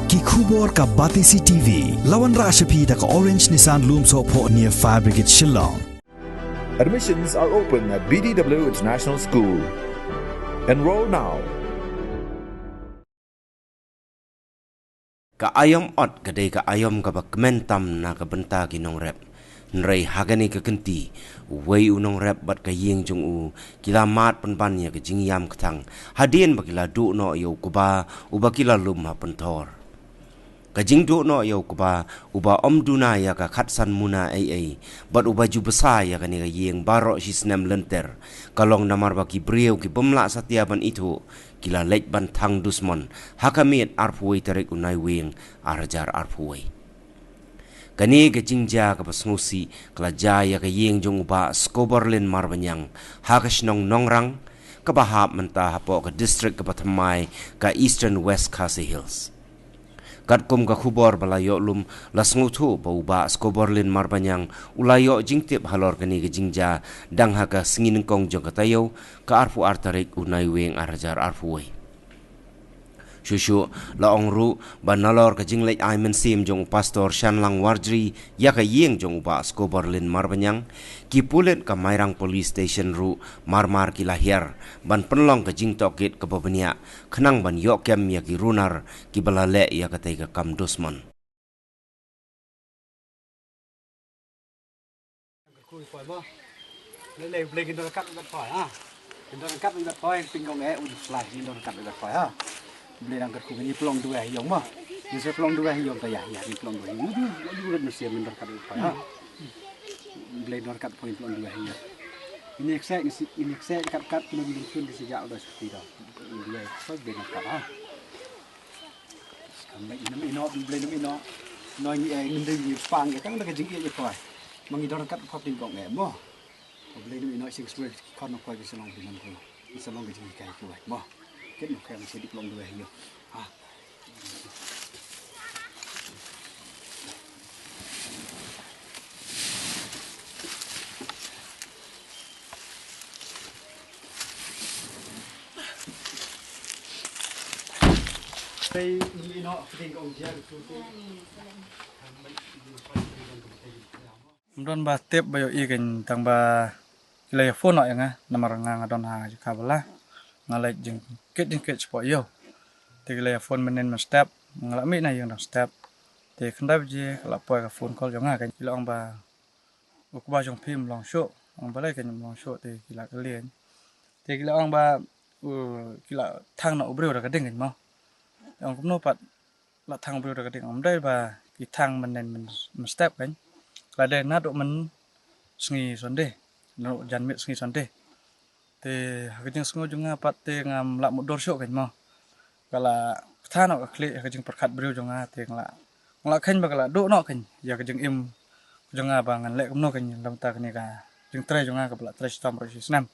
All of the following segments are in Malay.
Ki khubor ka Batisi TV. Lawan Rashapi da ka Orange Nissan Lumso po near Fire Brigade Shillong. Admissions are open at BDW International School. Enroll now. Kaayom ot kadai kaayom ka bakmentam na kabenta kinong rep. Nrai hagani ka kenti, wei unong rep bat ka yeng jong u, kila mat penpanya ka jingyam ketang, hadien bakila du no yo kuba, uba kila lum ha pentor. Ka jing du no yo kuba, uba om duna ya ka khatsan muna ai, bat uba ju besa ya ka ni ka yeng barok sisnem lenter, kalong namar baki brieu ki pemlak satiaban itu, kila lek ban thang dusmon, hakamit arpuai tarik unai weng, arajar arpuai. Kani ke jingja ke pasnusi kala jaya ke yeng jong uba skoberlin marbanyang hakas nongrang ke bahap mentah hapo ke district ke Patamai ke Eastern West Khasi Hills. Kat kum ke khubor balayo lum lasngutu ba uba skoberlin marbanyang ulayo jingtip halor kani ke jingja dang haka singin kong jong katayo ke arfu artarik unai weng arajar arfuai. Shushu laong ru banalor ka jinglek ay mensim jong pastor Shanlang Wardri ya ka yeng jong uba skoberlin marbanyang ki pulet ka mairang police station ru marmar ki lahir ban penlong ka jing tokit ka babania khnang ban yokem ya ki runar ki balale ya ka tega kam dusman Lele boleh kita dekat dekat koi ha. Kita dekat dekat koi pinggong slide kita dekat dekat koi ha. Boleh angkat ku ni pelong dua hiong mah. Ni saya pelong dua hiong kaya ya ni pelong dua hiong. Juga mesti kita dekat dekat koi ha. Boleh dekat poin pelong dua hiong. Ini eksak dekat kena dibikin di sejak udah seperti dah. Dia so boleh dekat ha. Kami ini boleh ini noi ni pang kan dah kejing je koi. Mengidor dekat kau pinggong mah. Boleh ini sing sesuai kon koi bisa long pinggong ko. Bisa long kejing kai koi mah. Kết một kèm sẽ đi lòng đuôi nhiều à đây nó tiền công chia don ba tep bayo ikan tang ba lay phone no yang nomor ngang don ha kabala ngalai jeng ket sport yo tegale phone menen ma step ngalami na yang step te khandap je kala poi ka phone call jonga kan long ba ukba jong phim long show ong balai kan long show te kila kalien te kila ong ba kila thang no breu da ka ding mo ong kum no pat la thang breu da ka ding ong dai ba ki thang menen ma step kan la de na do man sngi sonde no jan mit sngi sonde te hakajing sengo jonga pat te ngam lak mudor syok kan mo kala thano ka klik hakajing perkat breu jonga te ngla khan ba kala do no kan ya kajing im jonga ba ngan lek no kan lam ta kan ka jing tre jonga ka pla tre stam ro sinam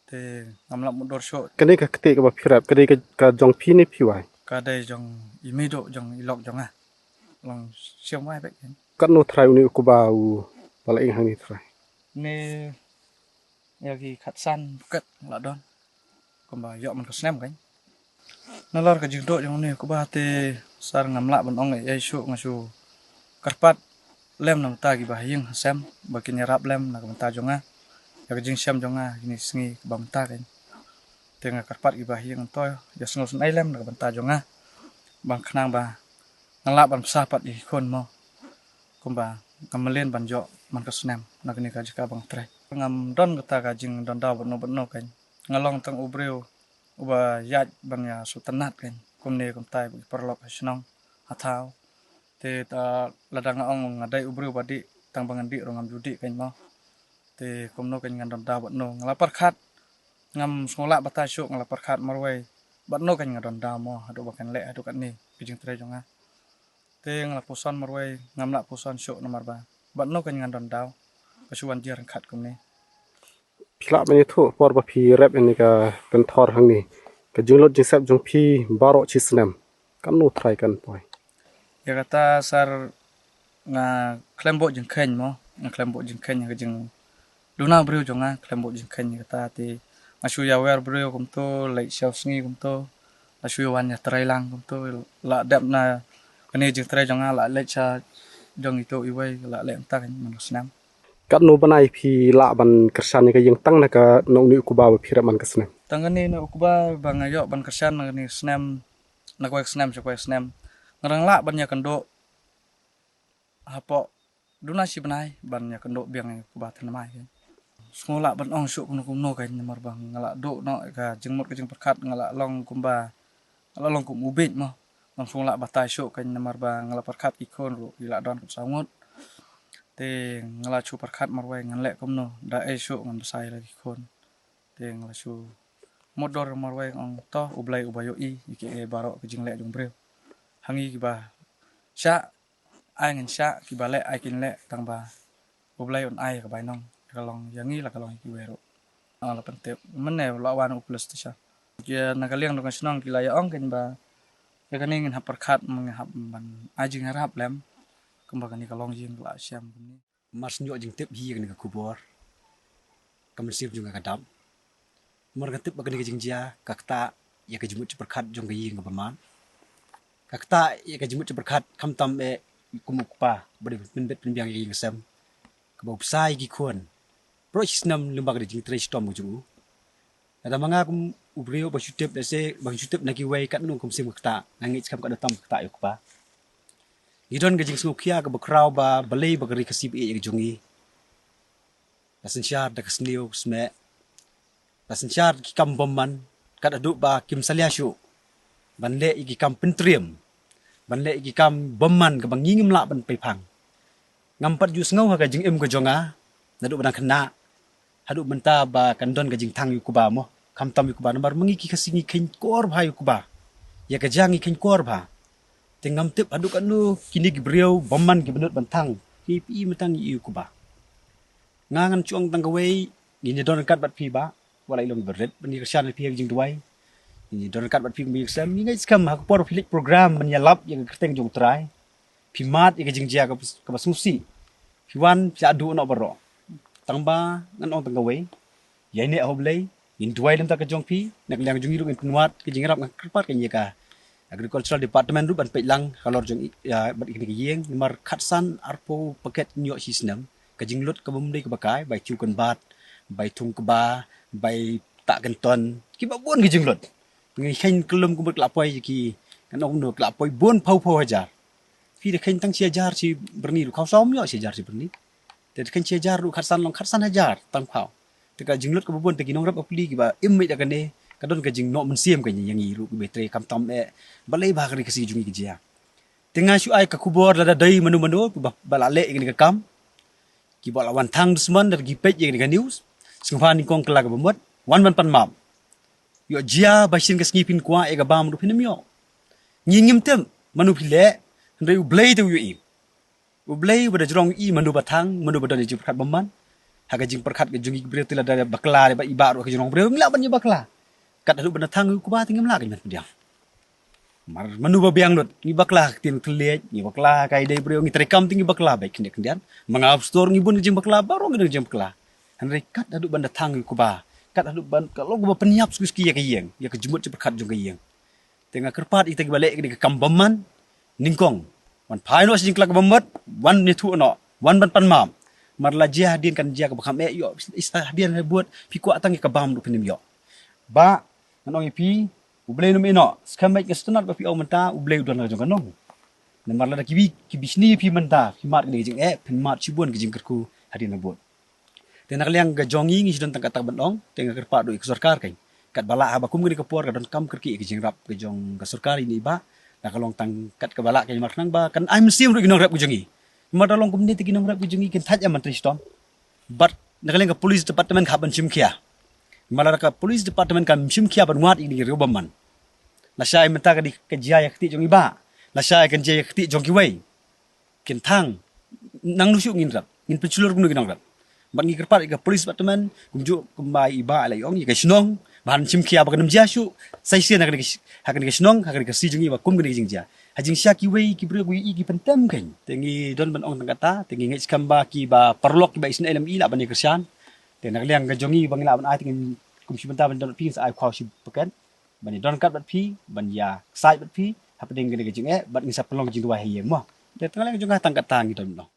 te ngam lak mudor syok kani ka kete ka ba phirap kani ka jong phi ni phiwai ka dai jong imido jong ilok jonga long siom wai bek kan no trai uni ku ba u bala ing hang ni trai ne yagi khatsan bukat la don komba yo man kasnem kan nalar ka jingdo jong ne ko ba te sar ngamla ban ong ai shu ngasu karpat lem nam ta gi ba ying sam ba kin rap lem na ka ta jonga ya jing sam jonga ni sngi bam ta kan tenga karpat gi ba ying to ya sngo sun ai lem na ka ta jonga bang khnang ba ngala ban sapat i khon mo komba kamelen ban jo man kasnem na ka ni ka jika bang trai ngam don kata kajing don da beno kan ngalong tang ubreu uba yat ban ya sutanat kan kumne kum tai perlok snong athau te ta ladang ong ngadai ubreu badi tang bangandi rongam judi kan mo te kumno kan ngan don da beno ngalapar khat ngam smola bata syuk ngalapar khat marwai beno kan ngadon da mo adu bakan le adu kan ni kijing tre jonga te ngalapusan marwai ngamla pusan syuk nomor ba beno kan ngan don da pasuan dia rengkat kumne phila mani thu por ba phi rap ni ka pen thor hang ni ka jinglot jingsap jong phi baro chisnem kan no trai kan poi ya kata sar nga klembo jing khen mo nga klembo jing khen ga jing duna breu jonga klembo jing khen kata ti asu ya wer breu kum to lai shau sngi kum to la shui wan ya trai lang kum tu la dap na kani jing trai jong la le cha jong itu iwai la le ta kan man snam kan no banai phi la ban kersan ka yang tang na ka no ni ku ba phi rep man ka snam tangani no kuba bangayo ban kersan ni snam na kwek snam cha kwek snam ngarang la ban ya kando hapo duna si banai ban ya kando biang kuba tan mai sekolah ban ong syuk kuno kan namar bang ngala do no ka jengmot ke jeng perkat ngala long kumba ngala long kum ubit mo nang sekolah batai syuk kan namar bang ngala perkat ikon ru ila don kum sangut te ngala chu perkat marwai nganlek kumno da e syuk ngan sai lagi kon te ngala chu modor marwai ong to ublai ubayo i ke baro ke jeng lek jong breu hangi ki ba sya ai ngan sya ki ba lek ai kin lek tang ba ublai on ai ka bai nong kalong yangi la kalong kiwero ala pentep mene lawan plus tu sya ya nakaliang dong senong kilaya ong ken ba ya kaning ngin perkat menghap ban ajing harap lem kembakan ni kalong jing la syam ni mas nyo jing tip hi kan ka kubor kamsip juga kadam mar tip bagan ka jing jia kakta ya ka jimut perkat jong ka ying baman kakta ya ka jimut perkat kam tam e kumukpa bari min bet pinbiang ying sem ka bau sai gi kon proses nam lembaga di jing storm ju ada manga kum ubrio ba shutep dese bang shutep naki wai kat nung kum sim kta nangit kam ka datam kta yok pa gidon gajing smukia ka bakraw ba balay ba kari kasib e jongi pasensyar da kasniyo sme pasensyar ki kam bomman kat adu ba kim salyashu banle iki kam pentriam banle iki kam bomman ka bangingim la ban pepang ngampat ju sngaw ha ka jing em ka jonga nadu ban kena hadu benta ba kandon gajing tang yukuba mo kam tam yukuba nambar mengiki kasingi ken kor bha yukuba ya kajangi ken kor bha tengam tip hadu kanu kini gibriau bomman gibnut bantang ki pi metang yukuba ngangan chuang tang gawei ni don kat bat pi ba wala ilong beret bani kersan pi jing duai ni don kat bat pi mi exam ni ngai skam ha por filik program menyalap yang kerteng jong trai pi mat ya gajing jia ka basungsi pi wan pi adu no baro tangba ngan ong tangawai yai ne hoblei in duai lam ta ka jong pi nak liang jong iru in penwat ke jing rap kerpat kan ye ka agricultural department ru ban pelang kalor jong ya bat ikni yeng mar khatsan arpo paket nyo sistem ka jing lut ka bumdei ka bakai bai chu kan bat bai thung ka ba bai tak kan ton ki ba bon ke jing lut ngai khain kelum ku ber lapoi ki kan ong no lapoi bon phau phau hajar fi de khain tang sia jar si berni ru khau som yo sia jar si berni jadi kan cejar lu khatsan hajar tang phao teka jinglut ka bubon tegi nong rap apli ki ba immi da kane kadon ka jing no mensiam ka yang iru ku betre kam tam e balai ba kari kasi jungi ki jia tenga shu ai ka kubor lada dai manu ba balale ngin ka kam ki ba lawan thang dusman dar gi pej ngin ka news singfa ni kong kala ka bomot wan pan map yo jia ba sin ka skipin kwa e ga bam ru pinam yo nyingim tem manu pile ndai u blade u yi ublai bada jrong i manu batang manu bada ni perkat bomman haga jing perkat ke jungi breu tila da bakla ba iba ro ke jrong breu ngla ban ni bakla kat adu bana thang ku ba tingam la ke dia mar manu ba biang not ni bakla tin tele ni bakla kai dai breu ni terekam tingi bakla baik kene kendian mangap store ni bun jing bakla baro ngi jing bakla hanre kat adu banda thang ku ba kat adu ban kalau ku ba peniap skuski ya ke yeng ya ke jumut perkat jong ke yeng tengah kerpat ite balik ke kam bomman ningkong wan pai no sing klak bombat wan ni tu no wan ban pan mam marla jia din kan jia ka bakam e yo istah din buat pi ku atang ka bam du penim yo ba nong pi ublei no me no skamek ngestunat ba pi o menta ublei don ka jong kanong na marla da kibi kibisni pi menta pi mat ni jing e pen mat chibun ke jing kerku hadin na buat tenak liang ga jongi ngi don tang ka bandong tengah kerpa do ik sarkar kai kat bala ha bakum ni ka por ka don kam kerki ke jing rap ke jong ka sarkar ini ba na kalong tang kat ka bala kay marnang ba kan I'm sim ru ginong rap kujongi madalong community ginong rap kujongi kin thaj aman tristom but nakaleng ka police department khaban chimkhia malara ka police department kan chimkhia ban wat ini robaman la sai menta ka di ka jia yakti jongi ba la sai kan jia yakti jongi wei kin thang nang lu syu ngin rap ngin peculur gunu ginong rap ban ngi kerpat ka police department kumju kumbai iba ala yong ka snong ban chimkhia ba kanam jia syu sai sia na hakan ka snong hakan ka si jungi ba kum gani jingjia hajing sya ki wei ki bre gi ki pentem kan tengi don ban ong tangata tengi ngai skamba ki ba perlok ki ba isna elam ila ban ni kersan te nak liang ka jongi bang ila ban ai tengi kum si benta ban don ping sa ai khau si pekan ban don kat bat phi ban ya sai bat phi hap ding gede jing bat ngisa pelong jing dua hiye mo de tang jung tang kat tang gitu no